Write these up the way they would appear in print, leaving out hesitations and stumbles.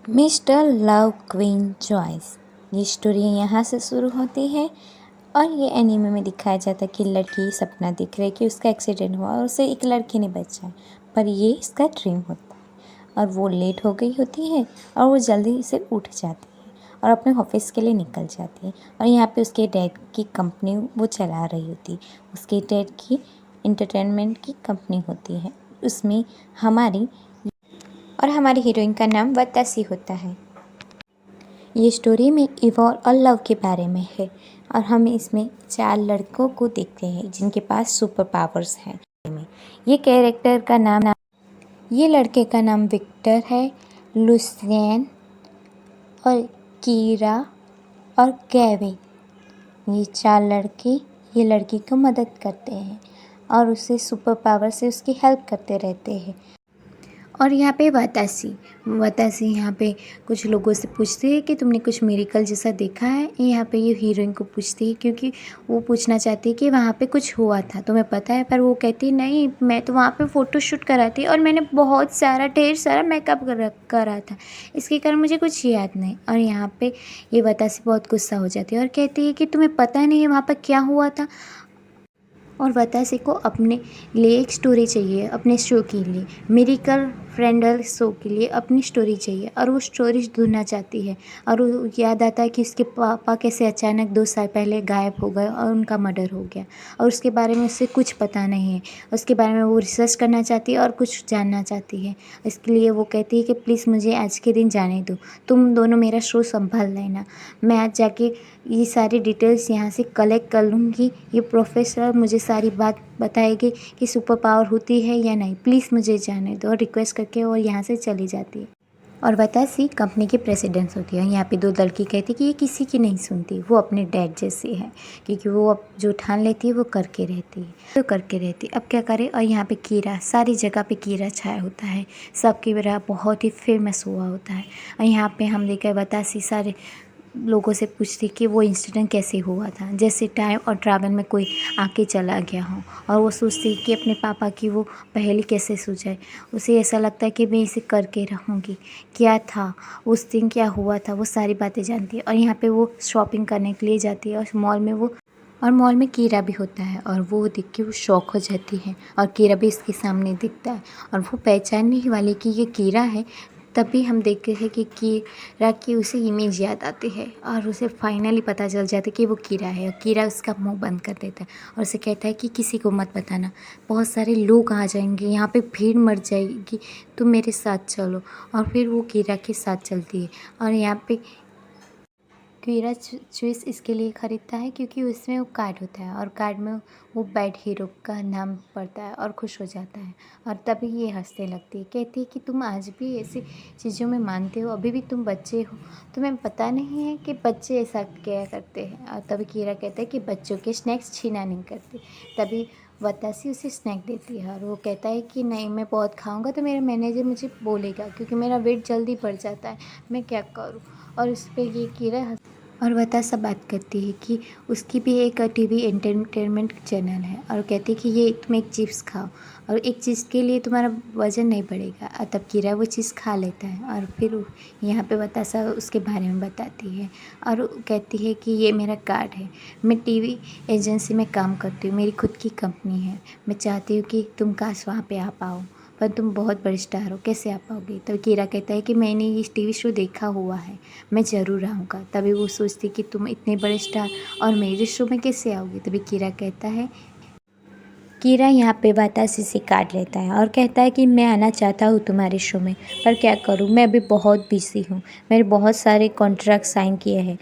Mister love queen Joyce. ये story यहाँ से शुरू होती है और ये एनीमे में दिखाया जाता है कि लड़की सपना देख रही है कि उसका एक्सीडेंट हुआ और उसे एक लड़के ने बचाया, पर ये इसका ड्रीम होता है और वो लेट हो गई होती है और वो जल्दी से उठ जाती है और अपने ऑफिस के लिए निकल जाती है। और यहाँ पे उसके डैड की कंपनी वो चला रही होती है। उसके डैड की इंटरटेनमेंट की कंपनी होती है, उसमें हमारी हीरोइन का नाम वतासी होता है। ये स्टोरी में इवॉल्व और लव के बारे में है और हम इसमें 4 लड़कों को देखते हैं जिनके पास सुपर पावर्स हैं। ये कैरेक्टर का नाम ये लड़के का नाम विक्टर है, लुसियन और कीरा और केविन। ये 4 लड़के ये लड़की को मदद करते हैं और उसे सुपर पावर से उसकी हेल्प करते रहते हैं। और यहाँ पे वतासी यहाँ पे कुछ लोगों से पूछती है कि तुमने कुछ मिरेकल जैसा देखा है। यहाँ पे ये हीरोइन को पूछती है क्योंकि वो पूछना चाहती है कि वहाँ पे कुछ हुआ था तुम्हें पता है, पर वो कहती है नहीं, मैं तो वहाँ पे फ़ोटोशूट करा थी और मैंने बहुत सारा ढेर सारा मेकअप करा था, इसके कारण मुझे कुछ याद नहीं। और यहाँ पे ये वतासी बहुत गुस्सा हो जाती है और कहती है कि तुम्हें पता नहीं है वहाँ पर क्या हुआ था। और वतासी को अपने लिए एक स्टोरी चाहिए, अपने शो के लिए, मिरेकल फ्रेंडल शो के लिए अपनी स्टोरी चाहिए और वो स्टोरी ढूंढना चाहती है। और वो याद आता है कि उसके पापा कैसे अचानक 2 साल पहले गायब हो गए और उनका मर्डर हो गया और उसके बारे में उससे कुछ पता नहीं है। उसके बारे में वो रिसर्च करना चाहती है और कुछ जानना चाहती है। इसके लिए वो कहती है कि प्लीज़ मुझे आज के दिन जाने दो, तुम दोनों मेरा शो संभाल लेना, मैं आज जाके ये सारी डिटेल्स यहाँ से कलेक्ट कर लूँगी। ये प्रोफेसर मुझे सारी बात बताएगी कि सुपर पावर होती है या नहीं, प्लीज़ मुझे जाने दो, और रिक्वेस्ट करके और यहाँ से चली जाती है। और वतासी कंपनी की प्रेसिडेंट होती है। यहाँ पे 2 लड़की कहती कि ये किसी की नहीं सुनती, वो अपने डैड जैसी है क्योंकि वो अब जो ठान लेती है वो करके रहती है। अब क्या करे। और यहाँ पे कीरा, सारी जगह पे कीरा छाया होता है, सबकी तरह बहुत ही फेमस हुआ होता है। और यहाँ पे हम देखा वतासी सारे लोगों से पूछती कि वो इंसिडेंट कैसे हुआ था, जैसे टाइम और ट्रैवल में कोई आके चला गया हो, और वो सोचती कि अपने पापा की वो पहेली कैसे सुलझाए। उसे ऐसा लगता है कि मैं इसे करके रहूँगी, क्या था उस दिन, क्या हुआ था, वो सारी बातें जानती है। और यहाँ पे वो शॉपिंग करने के लिए जाती है और मॉल में कीरा भी होता है और वो देख के वो शॉक हो जाती है और कीरा भी इसके सामने दिखता है और वो पहचानने ही वाली कि ये कीरा है। तभी हम देखते हैं कि कीरा की उसे इमेज याद आती है और उसे फाइनली पता चल जाता है कि वो कीरा है। और कीरा उसका मुंह बंद कर देता है और उसे कहता है कि किसी को मत बताना, बहुत सारे लोग आ जाएंगे, यहाँ पे भीड़ मर जाएगी, तुम मेरे साथ चलो। और फिर वो कीरा के साथ चलती है और यहाँ पे कीरा चॉइस इसके लिए ख़रीदता है क्योंकि उसमें वो कार्ड होता है और कार्ड में वो बैड हीरो का नाम पड़ता है और खुश हो जाता है। और तभी ये हंसने लगती है, कहती है कि तुम आज भी ऐसी चीज़ों में मानते हो, अभी भी तुम बच्चे हो, तुम्हें पता नहीं है कि बच्चे ऐसा क्या करते हैं। और तभी कीरा कहता है कि बच्चों के स्नैक्स छीना नहीं करते। तभी वतासी उसे स्नैक देती है और वो कहता है कि नहीं, मैं बहुत खाऊंगा तो मेरा मैनेजर मुझे बोलेगा क्योंकि मेरा वेट जल्दी बढ़ जाता है, मैं क्या करूँ। और उस पर ये कीरा और वतासा बात करती है कि उसकी भी एक टीवी एंटरटेनमेंट चैनल है और कहती है कि ये तुम एक चिप्स खाओ और एक चीज़ के लिए तुम्हारा वज़न नहीं बढ़ेगा। और तब कीरा वो चीज़ खा लेता है और फिर यहाँ पे वतासा उसके बारे में बताती है और कहती है कि ये मेरा कार्ड है, मैं टीवी एजेंसी में काम करती हूँ, मेरी खुद की कंपनी है, मैं चाहती हूँ कि तुम काश वहाँ पे आ पाओ, पर तुम बहुत बड़े स्टार हो, कैसे आ पाओगे। तब कीरा कहता है कि मैंने ये टीवी शो देखा हुआ है, मैं ज़रूर आऊँगा। तभी वो सोचती कि तुम इतने बड़े स्टार और मेरे शो में कैसे आओगे। तभी कीरा यहाँ पे वतासी से काट लेता है और कहता है कि मैं आना चाहता हूँ तुम्हारे शो में, पर क्या करूँ, मैं अभी बहुत बिजी हूँ, मैंने बहुत सारे कॉन्ट्रैक्ट साइन किए हैं।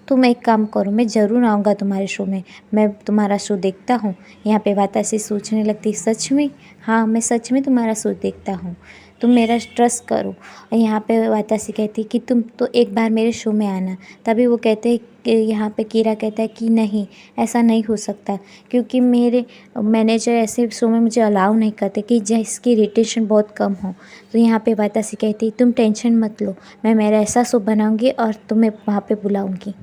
तुम एक काम करो, मैं ज़रूर आऊँगा तुम्हारे शो में, मैं तुम्हारा शो देखता हूँ। यहाँ पे वतासी सोचने लगती, सच में, हाँ मैं सच में तुम्हारा शो देखता हूँ, तुम मेरा ट्रस्ट करो। और यहाँ पे वतासी कहती कि तुम तो एक बार मेरे शो में आना। तभी वो कहते हैं कि यहाँ पे कीरा कहता है कि नहीं, ऐसा नहीं हो सकता क्योंकि मेरे मैनेजर ऐसे शो में मुझे अलाउ नहीं करते कि जिसकी रेटेशन बहुत कम हो। तो यहाँ पे वतासी कहती तुम टेंशन मत लो, मैं मेरा ऐसा शो बनाऊँगी और तुम्हें वहाँ पे बुलाऊँगी।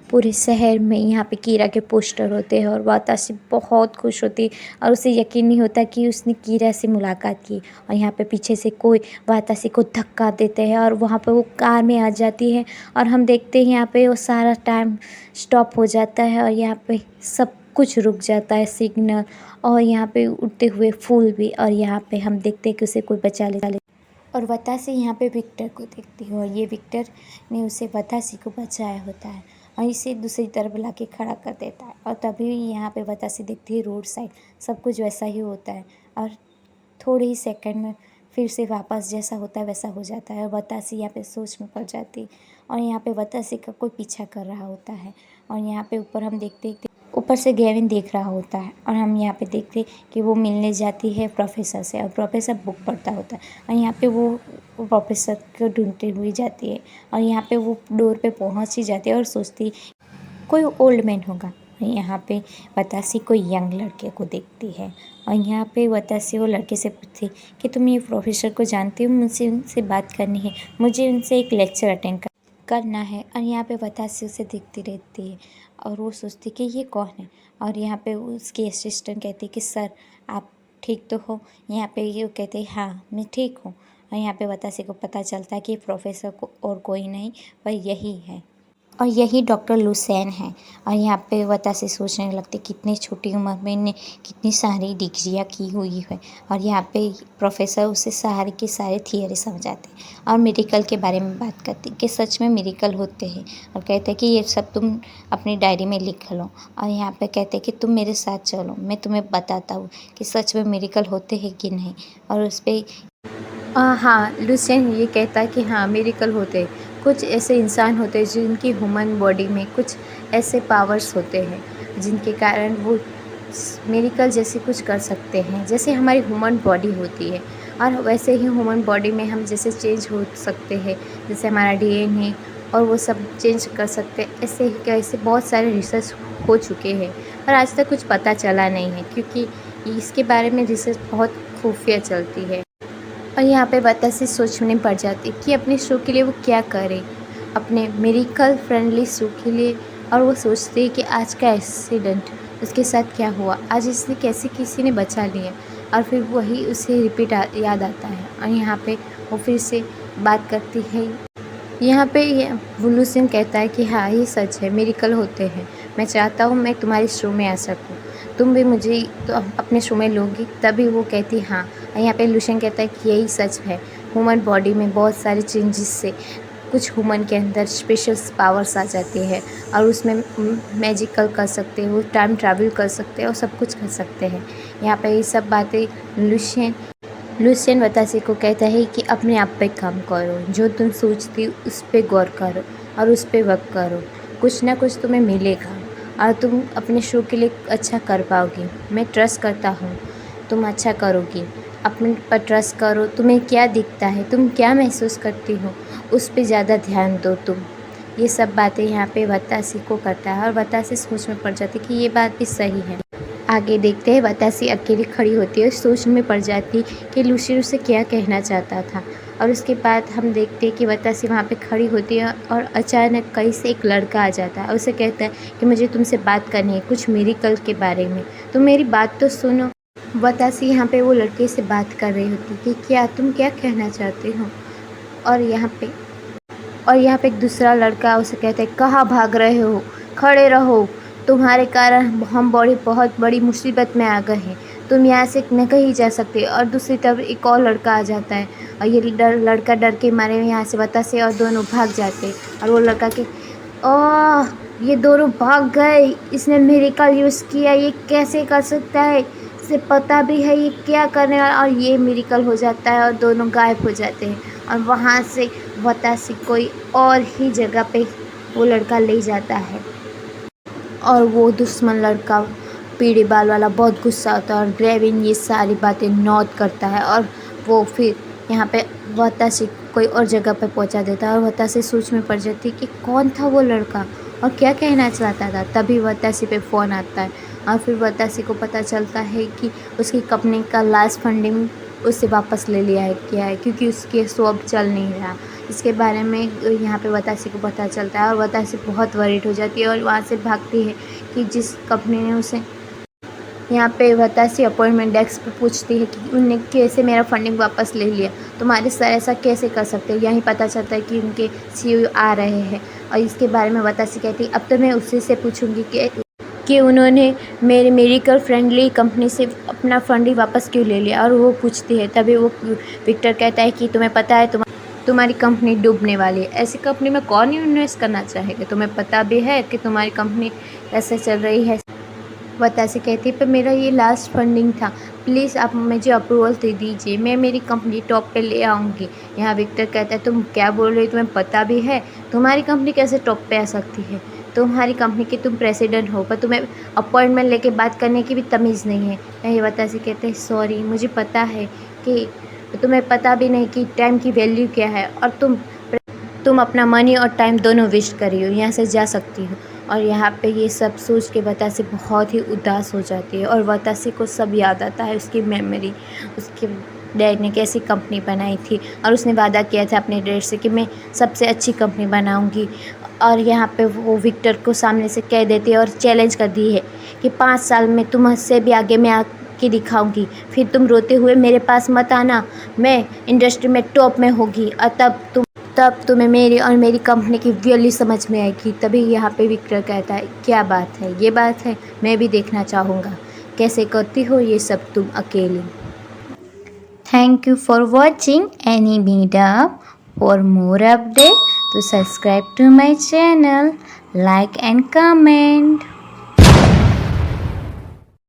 पूरे शहर में यहाँ पे कीरा के पोस्टर होते हैं और वातासी बहुत खुश होती है और उसे यकीन नहीं होता कि उसने कीरा से मुलाकात की। और यहाँ पे पीछे से कोई वातासी को धक्का देते हैं और वहाँ पे वो कार में आ जाती है और हम देखते हैं यहाँ पे वो सारा टाइम स्टॉप हो जाता है और यहाँ पे सब कुछ रुक जाता है, सिग्नल और यहाँ पे उड़ते हुए फूल भी। और यहाँ पे हम देखते हैं कि उसे कोई बचा ले और वातासी यहाँ पे विक्टर को देखती है और ये विक्टर ने उसे वातासी को बचाया होता है और इसे दूसरी तरफ ला के खड़ा कर देता है। और तभी यहाँ पे वातासी देखती है रोड साइड सब कुछ वैसा ही होता है और थोड़े ही सेकंड में फिर से वापस जैसा होता है वैसा हो जाता है और वातासी यहाँ पे सोच में पड़ जाती है। और यहाँ पे वातासी का कोई पीछा कर रहा होता है और यहाँ पे ऊपर हम देखते हैं ऊपर से गेविन देख रहा होता है और हम यहाँ पे देखते कि वो मिलने जाती है प्रोफेसर से और प्रोफेसर बुक पढ़ता होता है और यहाँ पे वो प्रोफेसर को ढूंढते हुए जाती है और यहाँ पे वो डोर पे पहुँच ही जाती है और सोचती कोई ओल्ड मैन होगा। और यहाँ पे वातासी कोई यंग लड़के को देखती है और यहाँ पे वातासी वो लड़के से पूछती कि तुम ये प्रोफेसर को जानती हो, मुझे उनसे बात करनी है, मुझे उनसे एक लेक्चर अटेंड करना है। और यहाँ पे वातासी उसे देखती रहती है और वो सोचती कि ये कौन है। और यहाँ पे उसकी असिस्टेंट कहती कि सर आप ठीक तो हो। यहाँ पे ये कहते हाँ मैं ठीक हूँ। और यहाँ पे वातासी को पता चलता है कि प्रोफेसर को और कोई नहीं वह यही है और यही डॉक्टर लुसेन है। और यहाँ पे वातासी सोचने लगती कितनी छोटी उम्र में इन्हें कितनी सारी डिग्रियाँ की हुई है। और यहाँ पे प्रोफेसर उसे सारे के सारे थियरी समझाते और मेडिकल के बारे में बात करती कि सच में मेडिकल होते हैं और कहते कि ये सब तुम अपनी डायरी में लिख लो। और यहाँ पे कहते कि तुम मेरे साथ चलो, मैं तुम्हें बताता हूँ कि सच में मेडिकल होते हैं कि नहीं। और उस पर हाँ लुसेन ये कहता है कि हाँ मेडिकल होते हैं। कुछ ऐसे इंसान होते हैं जिनकी ह्यूमन बॉडी में कुछ ऐसे पावर्स होते हैं जिनके कारण वो मेडिकल जैसे कुछ कर सकते हैं, जैसे हमारी ह्यूमन बॉडी होती है। और वैसे ही ह्यूमन बॉडी में हम जैसे चेंज हो सकते हैं, जैसे हमारा डीएनए और वो सब चेंज कर सकते हैं। ऐसे ही कैसे बहुत सारे रिसर्च हो चुके हैं पर आज तक कुछ पता चला नहीं है क्योंकि इसके बारे में रिसर्च बहुत खुफिया चलती है। और यहाँ पे वातासी सोचने पड़ जाती कि अपने शो के लिए वो क्या करे, अपने मेडिकल फ्रेंडली शो के लिए। और वो सोचती है कि आज का एक्सीडेंट उसके साथ क्या हुआ, आज इसने कैसे किसी ने बचा लिया। और फिर वही उसे रिपीट याद आता है और यहाँ पे वो फिर से बात करती है। यहाँ पे लुसेन कहता है कि हाँ ये सच है, मेडिकल होते हैं, मैं चाहता हूँ मैं तुम्हारे शो में आ सकूँ, तुम भी मुझे तो अपने शो में लोगी। तभी वो कहती हाँ। और यहाँ पे लुसेन कहता है कि यही सच है, ह्यूमन बॉडी में बहुत सारे चेंजेस से कुछ ह्यूमन के अंदर स्पेशल पावर्स आ जाते हैं और उसमें मैजिकल कर सकते हैं, वो टाइम ट्रैवल कर सकते हैं और सब कुछ कर सकते हैं। यहाँ पे ये सब बातें लुसेन वातासी को कहता है कि अपने आप पे काम करो, जो तुम सोचती हो उस पर गौर करो और उस पर वर्क करो, कुछ ना कुछ तुम्हें मिलेगा और तुम अपने शो के लिए अच्छा कर पाओगी। मैं ट्रस्ट करता हूँ तुम अच्छा करोगी, अपने पर ट्रस्ट करो। तुम्हें क्या दिखता है, तुम क्या महसूस करती हो, उस पर ज़्यादा ध्यान दो तुम। ये सब बातें यहाँ पे वातासी को करता है और वातासी सोच में पड़ जाती कि ये बात भी सही है। आगे देखते हैं वातासी अकेली खड़ी होती है, सोच में पड़ जाती कि लुसी उसे क्या कहना चाहता था। और उसके बाद हम देखते हैं कि वातासी वहाँ पे खड़ी होती है और अचानक कहीं से एक लड़का आ जाता है और उसे कहता है कि मुझे तुमसे बात करनी है कुछ मेडिकल के बारे में, तो मेरी बात तो सुनो। वातासी यहाँ पे वो लड़के से बात कर रही होती कि क्या तुम क्या कहना चाहते हो। और यहाँ पे एक दूसरा लड़का उसे कहता है कहाँ भाग रहे हो, खड़े रहो, तुम्हारे कारण हम बहुत बड़ी मुसीबत में आ गए हैं, तुम यहाँ से न कहीं जा सकते। और दूसरी तरफ एक और लड़का आ जाता है और ये लड़का डर के मारे यहाँ से वातासी और दोनों भाग जाते। और वो लड़का के ये दोनों भाग गए, इसने मेडिकल यूज़ किया, ये कैसे कर सकता है, इसे पता भी है ये क्या करने वाला। और ये मेडिकल हो जाता है और दोनों गायब हो जाते हैं। और वहाँ से वातासी कोई और ही जगह पे वो लड़का ले जाता है और वो दुश्मन लड़का पीड़े बाल वाला बहुत गुस्सा होता है और गेविन ये सारी बातें नोट करता है और वो फिर यहाँ पे वातासी कोई और जगह पे पहुँचा देता है। और वातासी सोच में पड़ जाती है कि कौन था वो लड़का और क्या कहना चाहता था। तभी वातासी पे फ़ोन आता है और फिर वातासी को पता चलता है कि उसकी कंपनी का लास्ट फंडिंग उसे वापस ले लिया है किया है, क्योंकि उसके शो अब चल नहीं रहा। इसके बारे में यहाँ पे वतासी को पता चलता है और वतासी बहुत वरीड हो जाती है और वहाँ से भागती है कि जिस कंपनी ने उसे यहाँ पे वतासी अपॉइंटमेंट डेस्क पे पूछती है कि उनने कैसे मेरा फंडिंग वापस ले लिया, तुम्हारे सर ऐसा कैसे कर सकते हैं। यहीं पता चलता है कि उनके CEO आ रहे हैं और इसके बारे में वतासी कहती है अब तो मैं उसी से पूछूंगी कि उन्होंने मेरे मेडिकल फ्रेंडली कंपनी से अपना फंडिंग वापस क्यों ले लिया। और वो पूछती है, तभी वो विक्टर कहता है कि तुम्हें पता है तुम्हारी कंपनी डूबने वाली है, ऐसी कंपनी में कौन इन्वेस्ट करना चाहेगा, तुम्हें पता भी है कि तुम्हारी कंपनी कैसे चल रही है। वतासी कहती है पर मेरा ये लास्ट फंडिंग था, प्लीज़ आप मुझे अप्रूवल दे दीजिए, मैं मेरी कंपनी टॉप पे ले आऊँगी। यहाँ विक्टर कहता है तुम क्या बोल रही हो, तुम्हें पता भी है तुम्हारी कंपनी कैसे टॉप पे आ सकती है, तुम्हारी कंपनी के तुम प्रेसिडेंट हो पर तुम्हें अपॉइंटमेंट लेके बात करने की भी तमीज़ नहीं है। यही वतासी कहते हैं सॉरी, मुझे पता है कि तुम्हें पता भी नहीं कि टाइम की वैल्यू क्या है और तुम अपना मनी और टाइम दोनों वेस्ट कर रही हो, यहाँ से जा सकती हो। और यहाँ पे ये सब सोच के वतासी बहुत ही उदास हो जाती है और वतासी को सब याद आता है, उसकी मेमोरी, उसके डैड ने कैसी कंपनी बनाई थी और उसने वादा किया था अपने डैड से कि मैं सबसे अच्छी कंपनी बनाऊंगी। और यहाँ पे वो विक्टर को सामने से कह देती है और चैलेंज कर दी है कि 5 साल में तुमसे भी आगे मैं आके दिखाऊंगी, फिर तुम रोते हुए मेरे पास मत आना, मैं इंडस्ट्री में टॉप में होगी और तब तुम्हें मेरी और मेरी कंपनी की वैल्यू समझ में आएगी। तभी यहाँ पे विक्टर कहता है क्या बात है, ये बात है, मैं भी देखना चाहूँगा कैसे करती हो ये सब तुम अकेली। थैंक यू फॉर वॉचिंग एनी मीडा। फॉर मोर अपडेट तो subscribe to my channel, like and comment.